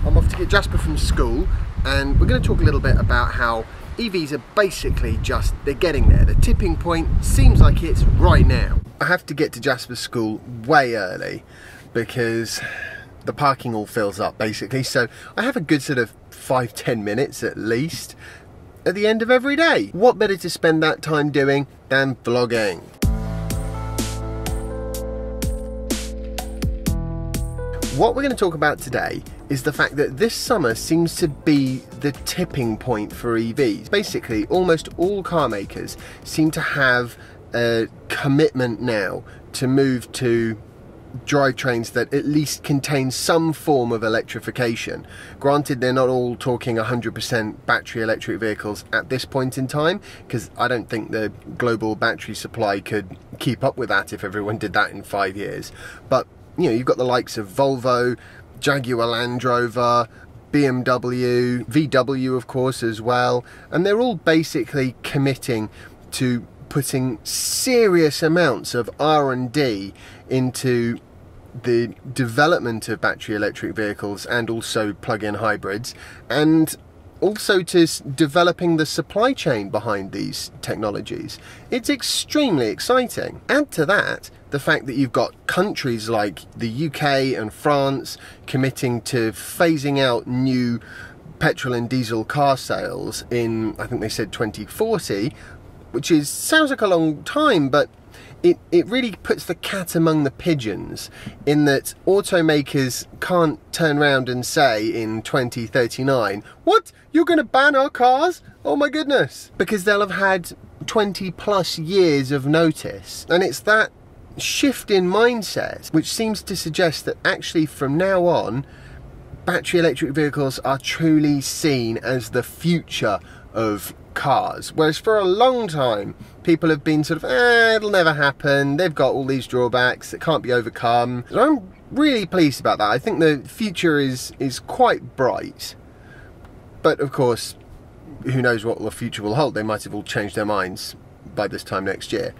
I'm off to get Jasper from school, and we're going to talk a little bit about how EVs are basically they're getting there. The tipping point seems like it's right now. I have to get to Jasper's school way early because the parking all fills up basically, so I have a good sort of 5-10 minutes at least at the end of every day. What better to spend that time doing than vlogging? What we're going to talk about today is the fact that this summer seems to be the tipping point for EVs. Basically, almost all car makers seem to have a commitment now to move to drivetrains that at least contain some form of electrification. Granted, they're not all talking 100% battery electric vehicles at this point in time, because I don't think the global battery supply could keep up with that if everyone did that in 5 years. But you know, you've got the likes of Volvo, Jaguar Land Rover, BMW, VW of course as well, and they're all basically committing to putting serious amounts of R&D into the development of battery electric vehicles and also plug-in hybrids, and also to developing the supply chain behind these technologies. It's extremely exciting. Add to that the fact that you've got countries like the UK and France committing to phasing out new petrol and diesel car sales in, I think they said 2040, which sounds like a long time, but it really puts the cat among the pigeons in that automakers can't turn around and say in 2039, what? You're going to ban our cars? Oh my goodness. Because they'll have had 20 plus years of notice. And it's that shift in mindset which seems to suggest that actually from now on, battery electric vehicles are truly seen as the future of cars, whereas for a long time people have been sort of, it'll never happen, they've got all these drawbacks that can't be overcome. So I'm really pleased about that. I think the future is quite bright, but of course who knows what the future will hold. They might have all changed their minds by this time next year.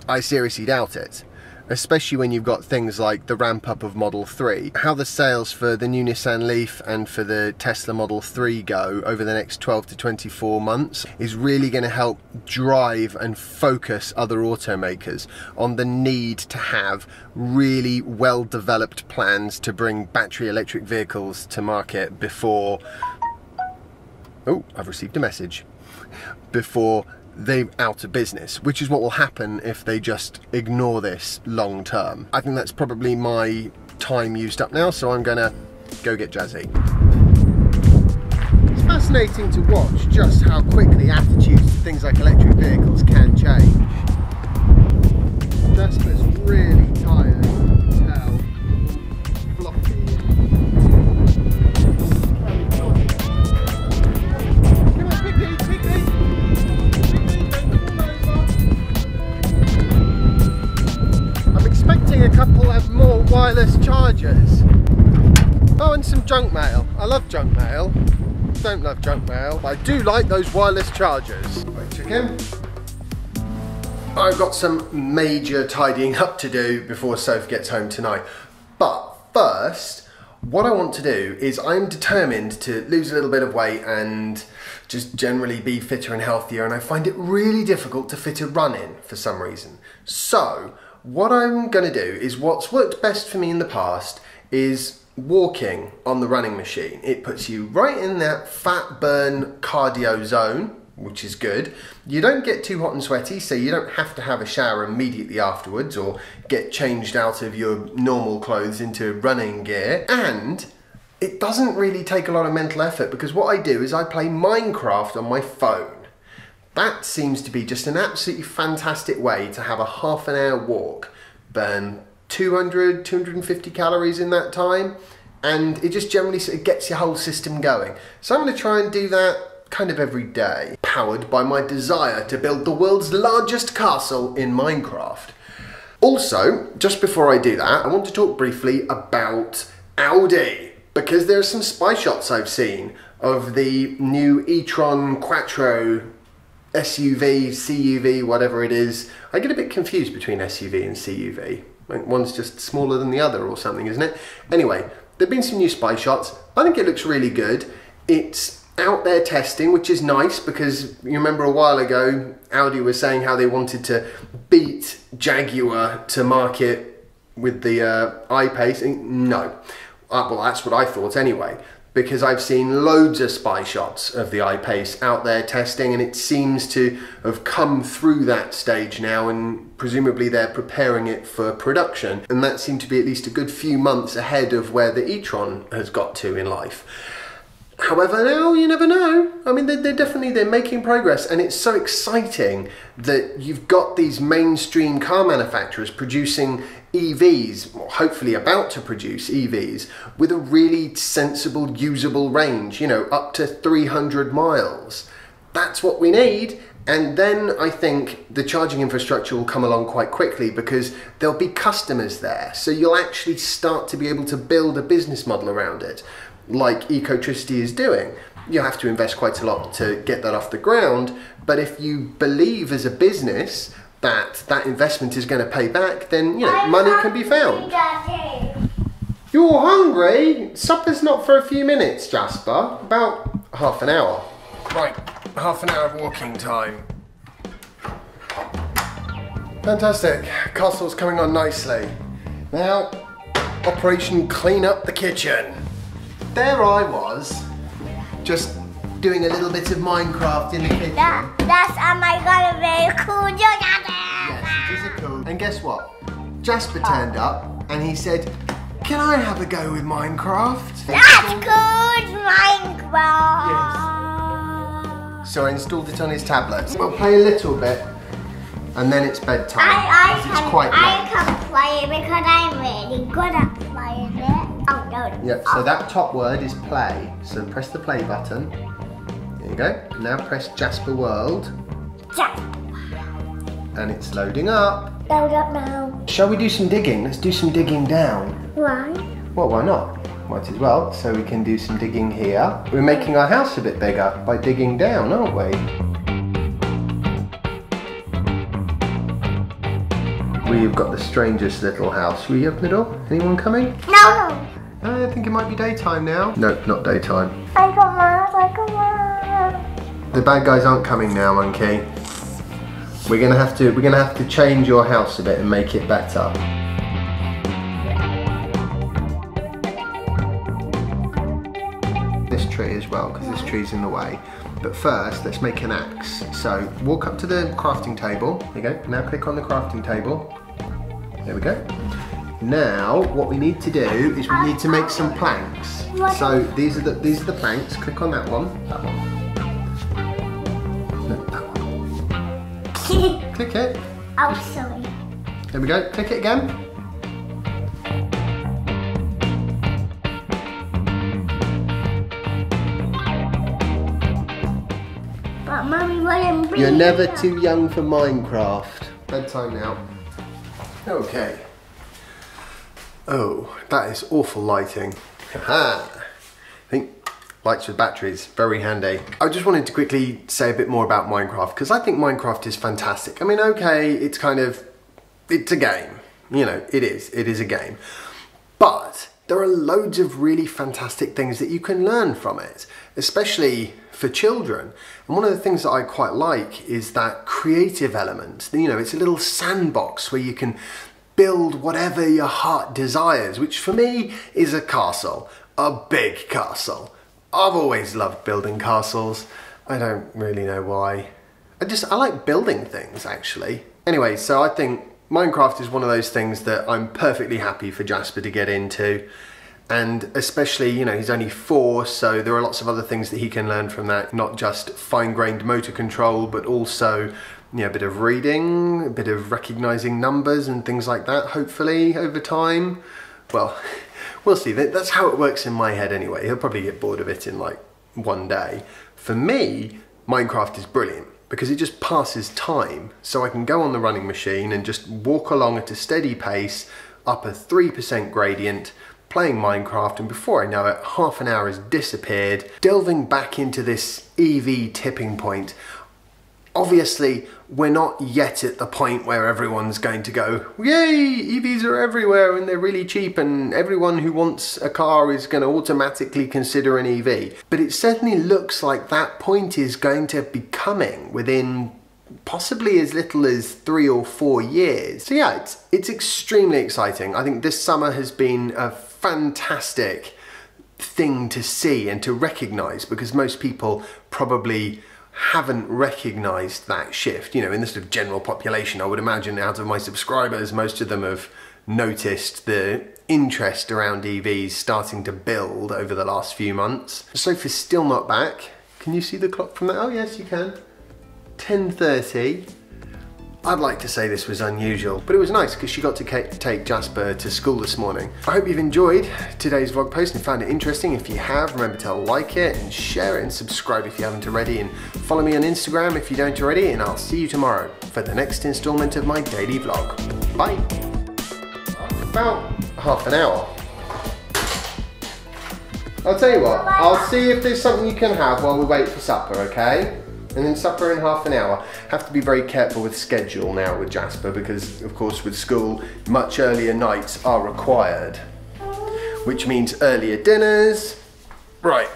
I seriously doubt it, especially when you've got things like the ramp up of Model 3. How the sales for the new Nissan Leaf and for the Tesla Model 3 go over the next 12 to 24 months is really going to help drive and focus other automakers on the need to have really well developed plans to bring battery electric vehicles to market before, oh, I've received a message, before they're out of business, which is what will happen if they just ignore this long term. I think that's probably my time used up now, so I'm gonna go get Jazzy. It's fascinating to watch just how quickly attitudes to things like electric vehicles can change. Jasper's really tired, you can tell. Floppy. Come on, quickly, quickly! A couple have more wireless chargers. Oh, and some junk mail. I love junk mail. Don't love junk mail, but I do like those wireless chargers. Right, chicken. I've got some major tidying up to do before Soph gets home tonight. But first, what I want to do is I'm determined to lose a little bit of weight and just generally be fitter and healthier, and I find it really difficult to fit a run in for some reason. So what I'm going to do is what's worked best for me in the past is walking on the running machine. It puts you right in that fat burn cardio zone, which is good. You don't get too hot and sweaty, so you don't have to have a shower immediately afterwards or get changed out of your normal clothes into running gear. And it doesn't really take a lot of mental effort, because what I do is I play Minecraft on my phone. That seems to be just an absolutely fantastic way to have a half an hour walk, burn 200, 250 calories in that time, and it just generally sort of gets your whole system going. So I'm going to try and do that kind of every day, powered by my desire to build the world's largest castle in Minecraft. Also, just before I do that, I want to talk briefly about Audi, because there are some spy shots I've seen of the new e-tron Quattro SUV, CUV, whatever it is. I get a bit confused between SUV and CUV. Like one's just smaller than the other or something, isn't it? Anyway, There've been some new spy shots. I think it looks really good. It's out there testing, which is nice, because you remember a while ago Audi was saying how they wanted to beat Jaguar to market with the I-Pace. No, well, that's what I thought anyway, because I've seen loads of spy shots of the I-Pace out there testing, and it seems to have come through that stage now, and presumably they're preparing it for production, and that seemed to be at least a good few months ahead of where the e-tron has got to in life. However, now you never know. I mean, they're making progress, and it's so exciting that you've got these mainstream car manufacturers producing EVs, or hopefully about to produce EVs, with a really sensible, usable range, you know, up to 300 miles. That's what we need. And then I think the charging infrastructure will come along quite quickly, because there'll be customers there. So you'll actually start to be able to build a business model around it, like Ecotricity is doing. You'll have to invest quite a lot to get that off the ground, but if you believe as a business that that investment is going to pay back, then, you know, money can be found. Daddy. You're hungry? Supper's not for a few minutes, Jasper. About half an hour. Right, half an hour of walking time. Fantastic. Castle's coming on nicely. Now, Operation Clean Up the Kitchen. There I was, just doing a little bit of Minecraft in the kitchen. That's oh my god, very cool, Daddy. Yes, it is a cool. And guess what? Jasper turned up and he said, "Can I have a go with Minecraft?" That's good, Minecraft. Yes. So I installed it on his tablet. We'll play a little bit, and then it's bedtime. It's quite late. I can play it because I'm really good at playing it. Oh no. Yep, so that top word is play. So press the play button. There you go. Now press Jasper World. Jasper. And it's loading up. Load up now. Shall we do some digging? Let's do some digging down. Why? Well, why not? Might as well. So we can do some digging here. We're making our house a bit bigger by digging down, aren't we? We've got the strangest little house. Will you open the door? Anyone coming? No. I think it might be daytime now. Nope, not daytime. I come on. The bad guys aren't coming now, Monkey. We're gonna have to change your house a bit and make it better. This tree as well, because this tree's in the way. But first, let's make an axe. So walk up to the crafting table. There you go. Now click on the crafting table. There we go. Now, what we need to do is we need to make some planks. So these are the planks. Click on that one. That one. No, that one. Click it. Oh, sorry. There we go. Click it again. But Mummy wouldn't be. You're never too young for Minecraft. Bedtime now. Okay. Oh, that is awful lighting. Haha. I think lights with batteries, very handy. I just wanted to quickly say a bit more about Minecraft, because I think Minecraft is fantastic. I mean, okay, it's a game. You know, it is a game. But there are loads of really fantastic things that you can learn from it, especially for children. And one of the things that I quite like is that creative element. You know, it's a little sandbox where you can build whatever your heart desires, which for me is a castle, a big castle. I've always loved building castles. I don't really know why. I like building things, actually. Anyway, so I think Minecraft is one of those things that I'm perfectly happy for Jasper to get into. And especially, you know, he's only 4, so there are lots of other things that he can learn from that. Not just fine-grained motor control, but also, you know, a bit of reading, a bit of recognising numbers and things like that, hopefully, over time. Well, we'll see. That's how it works in my head anyway. He'll probably get bored of it in like one day. For me, Minecraft is brilliant because it just passes time. So I can go on the running machine and just walk along at a steady pace, up a 3% gradient, playing Minecraft, and before I know it, half an hour has disappeared, delving back into this EV tipping point. Obviously, we're not yet at the point where everyone's going to go, yay, EVs are everywhere and they're really cheap and everyone who wants a car is going to automatically consider an EV. But it certainly looks like that point is going to be coming within possibly as little as 3 or 4 years. So yeah, it's extremely exciting. I think this summer has been a fantastic thing to see and to recognise, because most people probably haven't recognised that shift. You know, in the sort of general population, I would imagine out of my subscribers, most of them have noticed the interest around EVs starting to build over the last few months. Sophie's still not back. Can you see the clock from there? Oh yes, you can. 10:30. I'd like to say this was unusual, but it was nice because she got to take Jasper to school this morning. I hope you've enjoyed today's vlog post and found it interesting. If you have, remember to like it and share it and subscribe if you haven't already, and follow me on Instagram if you don't already, and I'll see you tomorrow for the next installment of my daily vlog. Bye. About half an hour. I'll tell you what, I'll see if there's something you can have while we wait for supper, okay? And then supper in half an hour. Have to be very careful with schedule now with Jasper, because of course with school much earlier nights are required, which means earlier dinners. Right.